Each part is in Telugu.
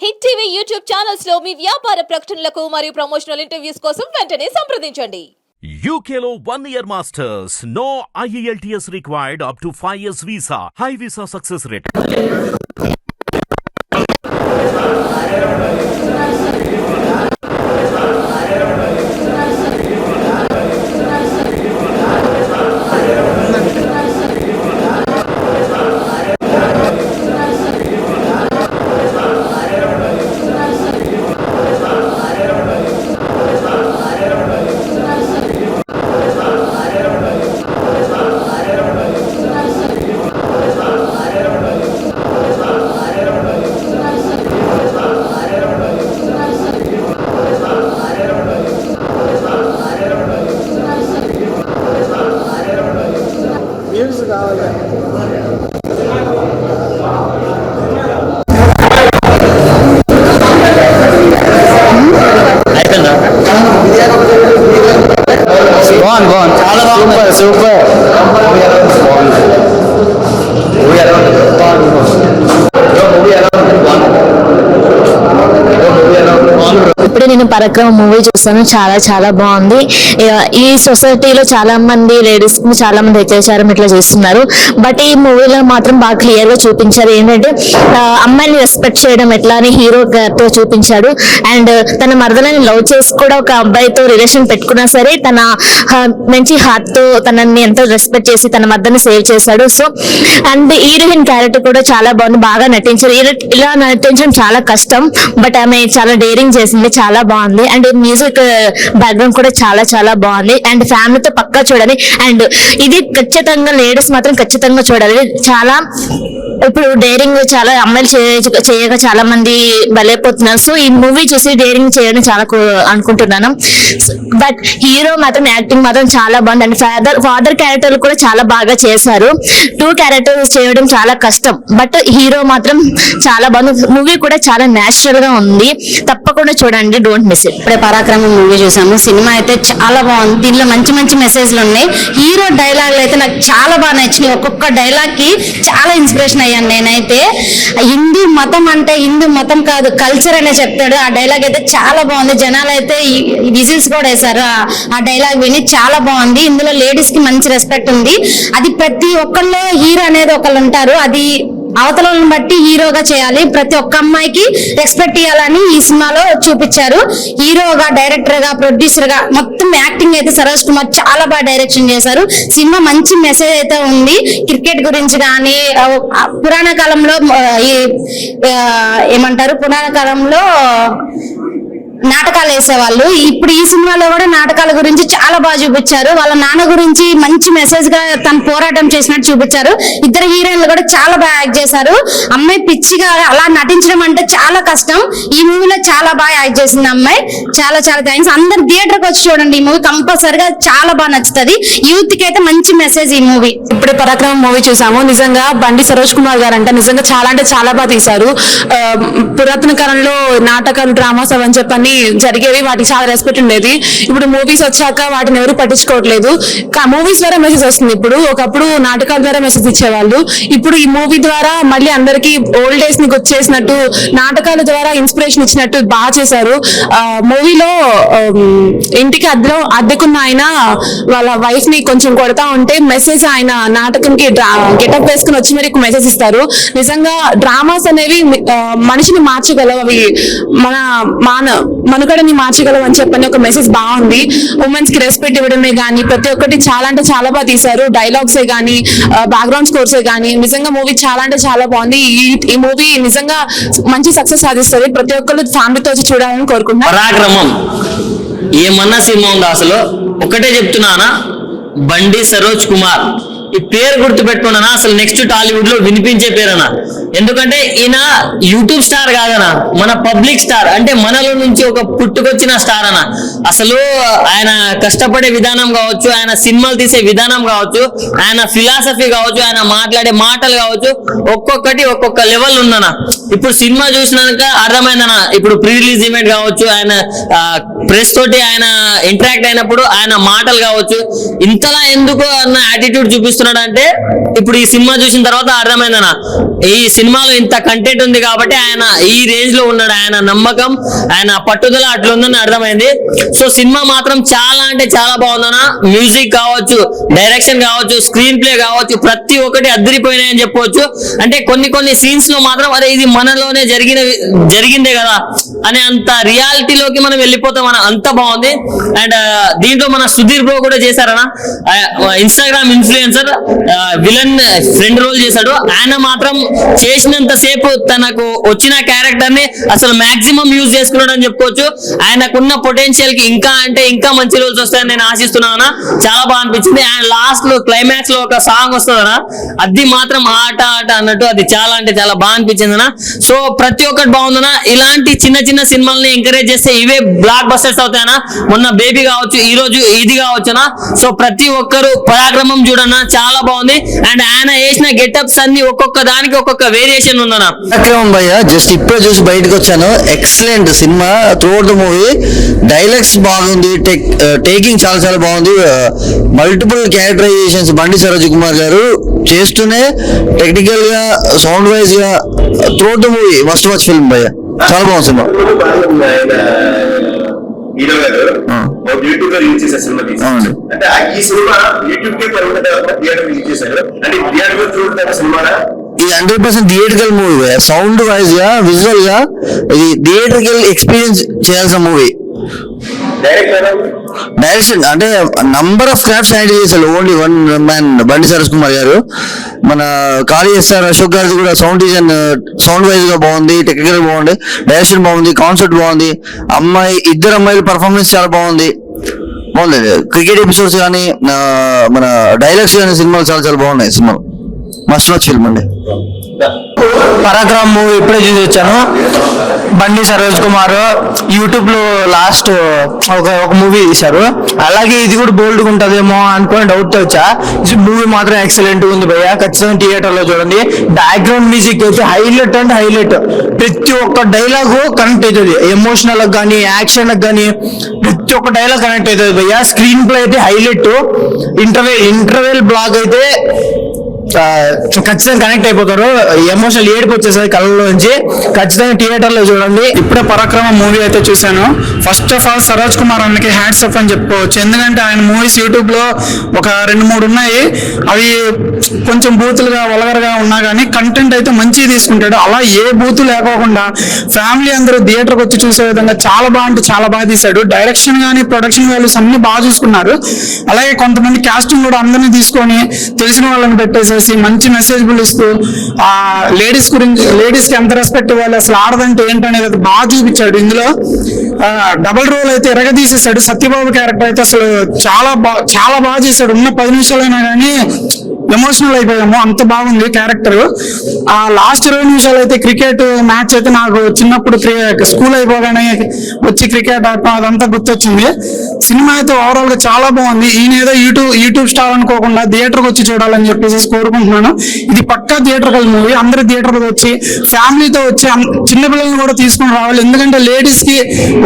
హిట్ టీవీ యూట్యూబ్ ఛానల్స్ లో మీ వ్యాపార ప్రకటనలకు మరియు ప్రమోషనల్ ఇంటర్వ్యూస్ కోసం వెంటనే సంప్రదించండి. UKలో 1 year masters. No IELTS required up to 5 years visa. High visa success rate. Super. ఇప్పుడే నేను పరాక్రమ మూవీ చూసాను. చాలా చాలా బాగుంది. ఈ సొసైటీలో చాలా మంది లేడీస్ ని చాలా మంది అత్యాచారం ఇట్లా చేస్తున్నారు. బట్ ఈ మూవీలో మాత్రం బాగా క్లియర్ గా చూపించారు. ఏంటంటే అమ్మాయిని రెస్పెక్ట్ చేయడం ఎట్లా అని హీరో గారితో చూపించాడు. అండ్ తన మరదలని లవ్ చేసి కూడా ఒక అబ్బాయితో రిలేషన్ పెట్టుకున్నా సరే తన మంచి హార్ట్ తో తనని ఎంతో రెస్పెక్ట్ చేసి తన మరదని సేవ్ చేశాడు. సో అండ్ హీరోయిన్ క్యారెక్టర్ కూడా చాలా బాగుంది. బాగా నటించారు. ఇలా నటించడం చాలా కష్టం. బట్ ఆమె చాలా డేరింగ్ చేసింది. చాలా బాగుంది. అండ్ మ్యూజిక్ బ్యాక్గ్రౌండ్ కూడా చాలా చాలా బాగుంది. అండ్ ఫ్యామిలీతో పక్కా చూడాలి. అండ్ ఇది ఖచ్చితంగా లేడీస్ మాత్రం ఖచ్చితంగా చూడాలి. చాలా ఇప్పుడు డేరింగ్ చాలా అమ్మాయిలు చేయగా చాలా మంది బలైపోతున్నారు. సో ఈ మూవీ చూసి డేరింగ్ చేయడం చాలా అనుకుంటున్నాను. బట్ హీరో మాత్రం యాక్టింగ్ మాత్రం చాలా బాగుంది. అండ్ ఫాదర్ క్యారెక్టర్ కూడా చాలా బాగా చేశారు. 2 క్యారెక్టర్స్ చేయడం చాలా కష్టం. బట్ హీరో మాత్రం చాలా బాగుంది. మూవీ కూడా చాలా నేచురల్ గా ఉంది. తప్పకుండా చూడండి. Don't miss it. ఇప్పుడే పరాక్రమం మూవీ చూసాము. సినిమా అయితే చాలా బాగుంది. దీనిలో మంచి మంచి మెసేజ్లు ఉన్నాయి. హీరో డైలాగులు అయితే నాకు చాలా బాగా నచ్చినాయి. ఒక్కొక్క డైలాగ్ కి చాలా ఇన్స్పిరేషన్ అయ్యాను నేనైతే. హిందూ మతం అంటే హిందూ మతం కాదు కల్చర్ అనే చెప్తాడు. ఆ డైలాగ్ అయితే చాలా బాగుంది. జనాలు అయితే విజిల్స్ కూడా వేశారు ఆ డైలాగ్ విని. చాలా బాగుంది. ఇందులో లేడీస్ కి మంచి రెస్పెక్ట్ ఉంది. అది ప్రతి ఒక్కళ్ళు హీరో అనేది ఒకళ్ళు ఉంటారు. అది అవతలను బట్టి హీరోగా చేయాలి. ప్రతి ఒక్క అమ్మాయికి రెస్పెక్ట్ ఇవ్వాలని ఈ సినిమాలో చూపించారు. హీరోగా, డైరెక్టర్ గా, ప్రొడ్యూసర్ గా మొత్తం యాక్టింగ్ అయితే సరోజ్ కుమార్ చాలా బాగా డైరెక్షన్ చేశారు. సినిమా మంచి మెసేజ్ అయితే ఉంది. క్రికెట్ గురించి కానీ పురాణ కాలంలో ఏమంటారు పురాణ కాలంలో నాటకాలు వేసేవాళ్ళు. ఇప్పుడు ఈ సినిమాలో కూడా నాటకాల గురించి చాలా బాగా చూపించారు. వాళ్ళ నాన్న గురించి మంచి మెసేజ్ గా తను పోరాటం చేసినట్టు చూపించారు. ఇద్దరు హీరోయిన్లు కూడా చాలా బాగా యాక్ట్ చేశారు. అమ్మాయి పిచ్చిగా అలా నటించడం అంటే చాలా కష్టం. ఈ మూవీలో చాలా బాగా యాక్ట్ చేసింది అమ్మాయి. చాలా చాలా థ్యాంక్స్. అందరు థియేటర్కి వచ్చి చూడండి. ఈ మూవీ కంపల్సరిగా చాలా బాగా నచ్చుతుంది. యూత్ కి అయితే మంచి మెసేజ్ ఈ మూవీ. ఇప్పుడే పరాక్రమం మూవీ చూసాము. నిజంగా బండి సరోజ్ కుమార్ గారు అంటే నిజంగా చాలా అంటే చాలా బాగా తీశారు. పురాతన కాలంలో నాటకాలు, డ్రామాస్ అవని చెప్పని జరిగేవి. వాటికి చాలా రెస్పెక్ట్ ఉండేది. ఇప్పుడు మూవీస్ వచ్చాక వాటిని ఎవరు పట్టించుకోవట్లేదు. మూవీస్ ద్వారా మెసేజ్ వస్తుంది. ఇప్పుడు ఒకప్పుడు నాటకాల ద్వారా మెసేజ్ ఇచ్చేవాళ్ళు. ఇప్పుడు ఈ మూవీ ద్వారా మళ్ళీ అందరికి ఓల్డ్ డేస్ ని గుర్చేసినట్టు నాటకాల ద్వారా ఇన్స్పిరేషన్ ఇచ్చినట్టు బాగా చేశారు. మూవీలో ఇంటికి అద్దెకున్న ఆయన వాళ్ళ వైఫ్ ని కొంచెం కొడతా ఉంటే మెసేజ్ ఆయన నాటకంకి గెటప్ వేసుకుని వచ్చి మరి మెసేజ్ ఇస్తారు. నిజంగా డ్రామాస్ అనేవి మనిషిని మార్చగలవు. అవి మనుగడని మార్చగలవు అని చెప్పని ఒక మెసేజ్ బాగుంది. ఉమెన్స్ కి రెస్పెక్ట్ ఇవ్వడమే గానీ ప్రతి ఒక్కటి చాలా అంటే చాలా బాగా తీశారు. డైలాగ్సే గానీ బ్యాక్గ్రౌండ్ స్కోర్సే గానీ నిజంగా మూవీ చాలా అంటే చాలా బాగుంది. ఈ మూవీ నిజంగా మంచి సక్సెస్ సాధిస్తుంది. ప్రతి ఒక్కరు ఫ్యామిలీతో వచ్చి చూడాలని కోరుకుంటున్నాను. పరాక్రమం ఏమన్నా సినిమా ఉందా అసలు? ఒకటే చెప్తున్నానా, బండి సరోజ్ కుమార్ ఈ పేరు గుర్తు పెట్టుకున్నానా అసలు నెక్స్ట్ టాలీవుడ్ లో వినిపించే పేరనా. ఎందుకంటే ఈయన యూట్యూబ్ స్టార్ కాదనా, మన పబ్లిక్ స్టార్. అంటే మనలో నుంచి ఒక పుట్టుకొచ్చిన స్టార్ అన్న. అసలు ఆయన కష్టపడే విధానం కావచ్చు, ఆయన సినిమాలు తీసే విధానం కావచ్చు, ఆయన ఫిలాసఫీ కావచ్చు, ఆయన మాట్లాడే మాటలు కావచ్చు, ఒక్కొక్కటి ఒక్కొక్క లెవెల్ ఉందన్న. ఇప్పుడు సినిమా చూసినాక అర్థమైందన్న. ఇప్పుడు ప్రీ రిలీజ్ ఈవెంట్ కావచ్చు, ఆయన ప్రెస్ తోటి ఆయన ఇంటరాక్ట్ అయినప్పుడు ఆయన మాటలు కావచ్చు, ఇంతలా ఎందుకు అన్న యాటిట్యూడ్ చూపిస్తూ చేస్తున్నాడంటే ఇప్పుడు ఈ సినిమా చూసిన తర్వాత అర్థమైందన్న, ఈ సినిమాలో ఇంత కంటెంట్ ఉంది కాబట్టి ఆయన ఈ రేంజ్ లో ఉన్నాడు, ఆయన నమ్మకం ఆయన పట్టుదల అట్లుందని అర్థమైంది. సో సినిమా మాత్రం చాలా అంటే చాలా బాగుందన్న. మ్యూజిక్ కావచ్చు, డైరెక్షన్ కావచ్చు, స్క్రీన్ ప్లే కావచ్చు, ప్రతి ఒక్కటి అద్దరిపోయినాయని చెప్పవచ్చు. అంటే కొన్ని సీన్స్ లో మాత్రం అదే ఇది మనలోనే జరిగిందే కదా అనే అంత రియాలిటీలోకి మనం వెళ్ళిపోతాం అన్న, అంత బాగుంది. అండ్ దీంట్లో మన సుధీర్ బ్రో కూడా చేశారన్న, Instagram influencer villain friend role చేశాడు. ఆయన మాత్రం చేసినంత సేపు తనకు వచ్చిన క్యారెక్టర్ ని అసలు మాక్సిమం యూజ్ చేసుకున్నాడు అని చెప్పుకోవచ్చు. ఆయనకున్న పొటెన్షియల్ కి ఇంకా అంటే ఇంకా మంచి రోల్స్ వస్తాయని నేను ఆశిస్తున్నాను. చాలా బాగా అనిపించింది. అండ్ లాస్ట్ లో క్లైమాక్స్ లో ఒక సాంగ్ వస్తుందనా, అది మాత్రం ఆట ఆట అన్నట్టు అది చాలా అంటే చాలా బాగా అనిపించింది అన్న. సో ప్రతి ఒక్కటి బాగుందనా. ఇలాంటి చిన్న చిన్న సినిమాలని ఎంకరేజ్ చేస్తే ఇవే బ్లాక్ బస్టర్స్ అవుతాయనా. మొన్న బేబీ కావచ్చు, ఈ రోజు ఇది కావచ్చునా. సో ప్రతి ఒక్కరు పరాక్రమం చూడన్నా, చాలా బాగుంది. అండ్ ఆయన వేసిన గెటప్స్ అన్ని ఒక్కొక్క దానికి ఒక్కొక్క వేరియేషన్ ఉందన్న. పరాక్రమం భయ్య జస్ట్ ఇప్పుడే చూసి బయటకు వచ్చాను. Excellent cinema throughout the movie. Dialogues బాగుంది, టేకింగ్ చాలా చాలా బాగుంది. మల్టిపుల్ క్యారెక్టరైజేషన్స్ బండి సరోజ్ కుమార్ గారు చేస్తూనే టెక్నికల్ గా సౌండ్ వైజ్ గా throughout the movie must watch film భయ్య. చాలా బాగుంది సినిమా. హీరో గారు యూట్యూబ్ లో రిలీజ్ చేసే సినిమా తీసి అంటే ఈ సినిమా యూట్యూబ్ కే పరిమితం థియేటర్ రిలీజ్ చేశారు. అంటే థియేటర్ చూడటం సినిమా ఇది 100% థియేటర్కల్ మూవీ. సౌండ్ వైజ్ గా విజువల్ గా ఇది థియేటర్కల్ ఎక్స్పీరియన్స్ చేయాల్సిన మూవీ. డైరెక్షన్ అంటే నంబర్ ఆఫ్ క్రాఫ్ట్స్ హ్యాండిల్ చేశారు. ఓన్లీ వన్ మ్యాన్ బండి సరోజ్ కుమార్ గారు. మన కాళీ ఎస్ఆర్ అశోక్ గారిది కూడా సౌండ్ డిజైన్ సౌండ్ వైజ్ గా బాగుంది, టెక్నికల్ గా బాగుంది, డైరెక్షన్ బాగుంది, కాన్సెప్ట్ బాగుంది. ఇద్దరు అమ్మాయిల పర్ఫార్మెన్స్ చాలా బాగుంది. క్రికెట్ ఎపిసోడ్స్ కానీ మన డైలాగ్స్ కానీ సినిమాలు చాలా చాలా బాగున్నాయి. సినిమా మస్ట్ వాచ్ ఫిల్మ్ అండి. పరాక్రమం మూవీ ఇప్పుడే చూసి వచ్చాను. బండి సరోజ్ కుమార్ యూట్యూబ్ లో లాస్ట్ ఒక మూవీ తీశారు. అలాగే ఇది కూడా బోల్డ్ గా ఉంటదేమో అనుకుని డౌట్ తో వచ్చా. మూవీ మాత్రం ఎక్సలెంట్ ఉంది భయ్య, ఖచ్చితంగా థియేటర్ లో చూడండి. బ్యాక్గ్రౌండ్ మ్యూజిక్ అయితే హైలైట్ అంటే హైలైట్. ప్రతి ఒక్క డైలాగు కనెక్ట్ అవుతుంది, ఎమోషనల్ కానీ యాక్షన్ కానీ ప్రతి ఒక్క డైలాగ్ కనెక్ట్ అవుతుంది భయ్య. స్క్రీన్ ప్లే అయితే హైలైట్. ఇంటర్వెల్ బ్లాగ్ అయితే ఖచ్చితంగా కనెక్ట్ అయిపోతారు. ఎమోషనల్ ఏడుపు వచ్చేసరి కళ్ళలోంచి. ఖచ్చితంగా థియేటర్ లో చూడండి. ఇప్పుడే పరాక్రమం మూవీ అయితే చూశాను. First of all Saroj Kumar అన్నకి హ్యాట్స్ ఆఫ్ అని చెప్పుకోవచ్చు. ఎందుకంటే ఆయన మూవీస్ యూట్యూబ్ లో ఒక 2-3 ఉన్నాయి. అవి కొంచెం బూతులుగా వల్గర్గా ఉన్నా కానీ కంటెంట్ అయితే మంచిగా తీసుకుంటాడు. అలా ఏ బూతు లేకోకుండా ఫ్యామిలీ అందరూ థియేటర్కి వచ్చి చూసే విధంగా చాలా బాగా అంటే చాలా బాగా తీశాడు. డైరెక్షన్ కానీ ప్రొడక్షన్ వాల్యూస్ అన్ని బాగా చూసుకున్నారు. అలాగే కొంతమంది కాస్టింగ్ కూడా అందరినీ తీసుకొని తెలిసిన వాళ్ళని పెట్టేసేసి మంచి మెసేజ్లు ఇస్తూ ఆ లేడీస్ కి ఎంత రెస్పెక్ట్ ఇవ్వాలి, అసలు ఆడదంటే ఏంటనేది బాగా చూపించాడు. ఇందులో డబుల్ రోల్ అయితే ఎరగదీసేసాడు. సత్యబాబు క్యారెక్టర్ అయితే అసలు చాలా బాగా చేశాడు. ఉన్న 10 నిమిషాలైనా కానీ ఎమోషనల్ అయిపోయాము, అంత బాగుంది క్యారెక్టర్. ఆ లాస్ట్ 20 నిమిషాలు అయితే క్రికెట్ మ్యాచ్ అయితే నాకు చిన్నప్పుడు స్కూల్ అయిపోగానే వచ్చి క్రికెట్ ఆడటం అదంతా గుర్తొచ్చింది. సినిమా అయితే ఓవరాల్ గా చాలా బాగుంది. ఈయన ఏదో యూట్యూబ్ స్టార్ అనుకోకుండా థియేటర్కి వచ్చి చూడాలని చెప్పేసి కోరుకుంటున్నాను. ఇది పక్కా థియేటర్ మూవీ. అందరూ థియేటర్కి వచ్చి ఫ్యామిలీతో వచ్చి చిన్నపిల్లల్ని కూడా తీసుకుని రావాలి. ఎందుకంటే లేడీస్ కి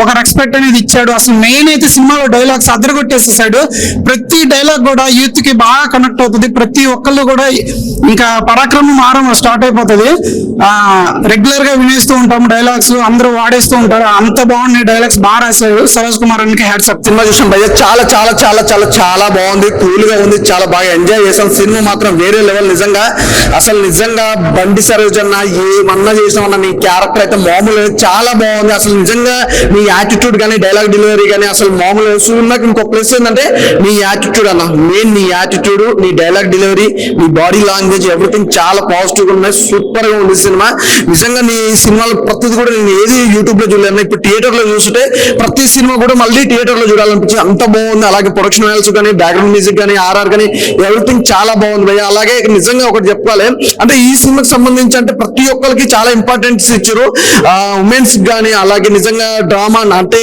ఒక రెస్పెక్ట్ అనేది ఇచ్చాడు. అసలు మెయిన్ అయితే సినిమాలో డైలాగ్స్ అద్దరగొట్టేసేసాడు. ప్రతి డైలాగ్ కూడా యూత్ కి బాగా కనెక్ట్ అవుతుంది. ప్రతి ఒక్కళ్ళు కూడా ఇంకా పరాక్రమం ఆరం స్టార్ట్ అయిపోతుంది. రెగ్యులర్ గా వినేస్తూ ఉంటాము డైలాగ్స్, అందరూ వాడేస్తూ ఉంటారు. అంత బాగుంది డైలాగ్స్, బాగా రాశారు సరోజ్ కుమార్ అనికి హ్యాట్స్ ఆఫ్. సినిమా చూసిన భయ్య చాలా చాలా చాలా చాలా చాలా బాగుంది, కూల్ గా ఉంది, చాలా బాగా ఎంజాయ్ చేసాం. సినిమా మాత్రం వేరే లెవెల్. నిజంగా బండి సరోజ్ అన్న ఏమన్నా చేసినా నీ క్యారెక్టర్ అయితే మామూలు చాలా బాగుంది. అసలు నిజంగా నీ యాటిట్యూడ్ కానీ డైలాగ్ డెలివరీ కానీ అసలు మామూలు. నాకు ఇంకొక ప్లస్ ఏంటంటే నీ యాటిట్యూడ్ అన్న, మెయిన్ నీ యాటిట్యూడ్, నీ డైలాగ్ డెలివరీ, నీ బాడీ లాంగ్వేజ్, ఎవ్రీథింగ్ చాలా పాజిటివ్ గా ఉన్నాయి. సూపర్ గా ఉంది సినిమా. నిజంగా నీ సినిమాలు ప్రతిది కూడా నేను ఏది యూట్యూబ్ లో చూడలేను. ఇప్పుడు థియేటర్ లో చూస్తుంటే ప్రతి సినిమా కూడా మళ్ళీ థియేటర్ లో చూడాలనిపించింది, అంత బాగుంది. అలాగే ప్రొడక్షన్ వాల్యూస్ కానీ బ్యాక్గ్రౌండ్ మ్యూజిక్ కానీ ఆర్ఆర్ కానీ ఎవ్రీథింగ్ చాలా బాగుంది భయ్య. అలాగే నిజంగా ఒకటి చెప్పాలి అంటే ఈ సినిమాకి సంబంధించి అంటే ప్రతి ఒక్కరికి చాలా ఇంపార్టెన్స్ ఇచ్చారు. ఉమెన్స్ కానీ అలాగే నిజంగా డ్రామా అంటే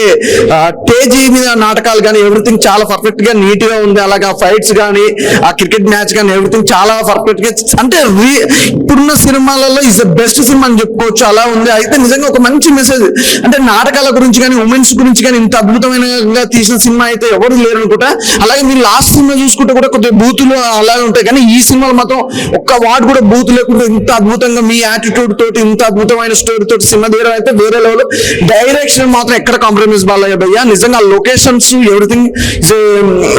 స్టేజ్ మీద నాటకాలు కానీ ఎవ్రీథింగ్ చాలా పర్ఫెక్ట్ గా నీట్ గా ఉంది. అలాగే ఫైట్స్ కానీ ఆ క్రికెట్ మ్యాచ్ కానీ ఎవ్రీథింగ్ చాలా పర్ఫెక్ట్ గా అంటే ఇప్పుడున్న సినిమాలలో ఇస్ ద బెస్ట్ సినిమా అని చెప్పుకోవచ్చు. అలా ఉంది. అయితే నిజంగా ఒక మంచి మెసేజ్ అంటే నాటకాల గురించి కానీ ఉమెన్స్ గురించి కానీ ఇంత అద్భుతమైన తీసిన సినిమా అయితే ఎవరు లేరు అనుకుంటా. అలాగే మీరు లాస్ట్ సినిమా చూసుకుంటే కూడా కొద్దిగా బూతులు అలాగే ఉంటాయి, కానీ ఈ సినిమాలో మాత్రం ఒక్క వార్డు కూడా బూత్ లేకుండా ఇంత అద్భుతంగా మీ యాటిట్యూడ్ తోటి ఇంత అద్భుతమైన స్టోరీ తోటి సినిమా తీయడం అయితే వేరే లెవెల్. డైరెక్షన్ మాత్రం ఎక్కడ కాంప్రమైజ్ బాలయ్య భయ్య. నిజంగా లొకేషన్స్ ఎవ్రీథింగ్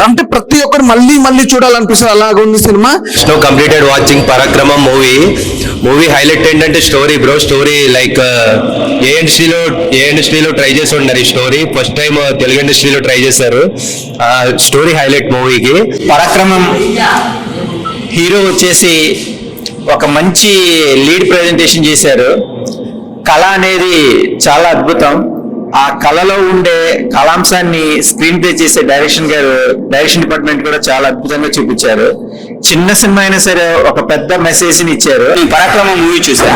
అంటే ప్రతి ఒక్కరు మళ్ళీ మళ్ళీ చూడాలనిపిస్తుంది, అలాగ ఉంది సినిమా. కంప్లీటెడ్ వాచింగ్ పరాక్రమం మూవీ హైలైట్ ఏంటంటే స్టోరీ బ్రో. స్టోరీ లైక్ ఏ ఇండస్ట్రీలో ట్రై చేసి ఉన్నారు ఈ స్టోరీ. ఫస్ట్ టైం తెలుగు ఇండస్ట్రీలో ట్రై చేశారు. స్టోరీ హైలైట్ మూవీకి. పరాక్రమం హీరో వచ్చేసి ఒక మంచి లీడ్ ప్రెజెంటేషన్ చేశారు. కళ అనేది చాలా అద్భుతం. ఆ కళలో ఉండే కళాంశాన్ని స్క్రీన్ ప్లే చేసే డైరెక్షన్ డిపార్ట్మెంట్ కూడా చాలా అద్భుతంగా చూపించారు. చిన్న సినిమా అయినా సరే ఒక పెద్ద మెసేజ్ ని ఇచ్చారు. నేను పరాక్రమం మూవీ చూసా.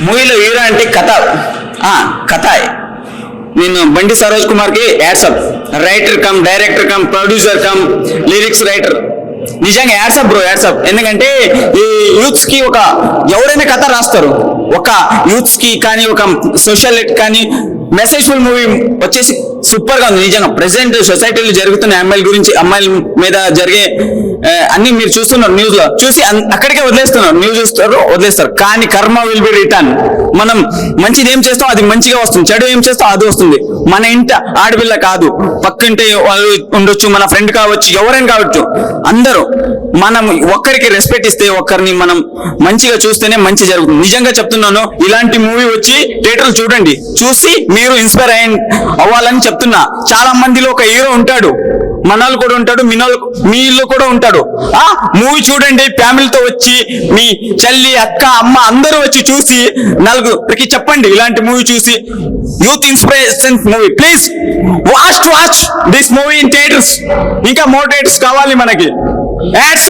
మూవీలో హీరో అంటే కథ. నేను బండి సరోజ్ కుమార్ కి hats off. Writer cum director cum producer cum lyrics writer. నిజంగా యాడ్సప్ బ్రో, యాడ్సప్. ఎందుకంటే ఈ యూత్స్ కి ఎవరైనా కథ రాస్తారు. ఒక యూత్స్ కి కానీ ఒక సోషల్ కానీ మెసేజ్ఫుల్ మూవీ వచ్చేసి సూపర్ గా ఉంది. నిజంగా ప్రెసెంట్ సొసైటీలో జరుగుతున్న అమ్మాయిల మీద జరిగే అన్ని మీరు చూస్తున్నారు న్యూస్ లో. చూసి అక్కడికే వదిలేస్తున్నారు. న్యూస్ చూస్తారు, వదిలేస్తారు. కానీ కర్మ విల్ బి రిటర్న్. మనం మంచిది ఏం చేస్తాం అది మంచిగా వస్తుంది, చెడు ఏం చేస్తాం అది వస్తుంది. మన ఇంట ఆడపిల్ల కాదు, పక్కింటి వాళ్ళు ఉండొచ్చు, మన ఫ్రెండ్ కావచ్చు, ఎవరైనా కావచ్చు, అందరూ మనం ఒక్కరికి రెస్పెక్ట్ ఇస్తే, ఒక్కరిని మనం మంచిగా చూస్తేనే మంచి జరుగుతుంది. నిజంగా చెప్తున్నాను, ఇలాంటి మూవీ వచ్చి థియేటర్లు చూడండి. చూసి మీరు ఇన్స్పైర్ అవ్వాలని చెప్తున్నా. చాలా మందిలో ఒక హీరో ఉంటాడు, మనోళ్ళు కూడా ఉంటాడు, మీలో కూడా ఉంటాడు. మూవీ చూడండి, ఫ్యామిలీతో వచ్చి మీ చెల్లి అక్క అమ్మ అందరూ వచ్చి చూసి నలుగురికి చెప్పండి ఇలాంటి మూవీ చూసి. Youth inspiration movie. Please watch this movie in theatres. ఇంకా మోర్ థియేటర్స్ కావాలి మనకి. యాడ్స్